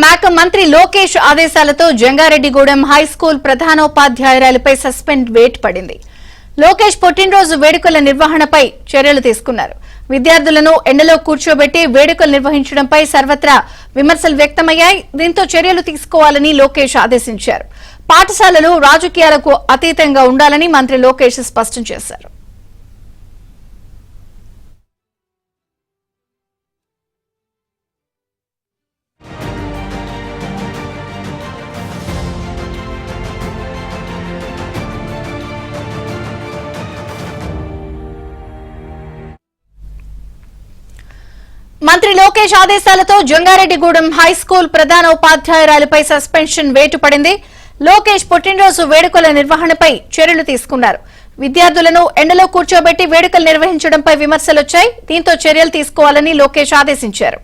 మేక మంత్రి లోకేష్ ఆదేశాలతో జంగారెడ్డిగూడెం హైస్కూల్ ప్రధానోపాధ్యాయురాలిపై సస్పెండ్ వేటు పడింది. లోకేష్ పుట్టినరోజు వేడుకల నిర్వహణపై చర్యలు తీసుకున్నారు. విద్యార్థులను ఎండలో కూర్చోబెట్టి వేడుకలు నిర్వహించడంపై సర్వత్రా విమర్శలు వ్యక్తమయ్యాయి. దీంతో చర్యలు తీసుకోవాలని లోకేష్ ఆదేశించారు. పాఠశాలలు రాజకీయాలకు అతీతంగా ఉండాలని మంత్రి లోకేష్ స్పష్టం చేశారు. మంత్రి లోకేష్ ఆదేశాలతో జంగారెడ్డిగూడెం హైస్కూల్ ప్రధానోపాధ్యాయురాలిపై సస్పెన్షన్ వేటు పడింది. లోకేష్ పుట్టినరోజు వేడుకల నిర్వహణపై చర్యలు తీసుకున్నారు. విద్యార్థులను ఎండలో కూర్చోబెట్టి వేడుకలు నిర్వహించడంపై విమర్శలొచ్చాయి. దీంతో చర్యలు తీసుకోవాలని లోకేష్ ఆదేశించారు.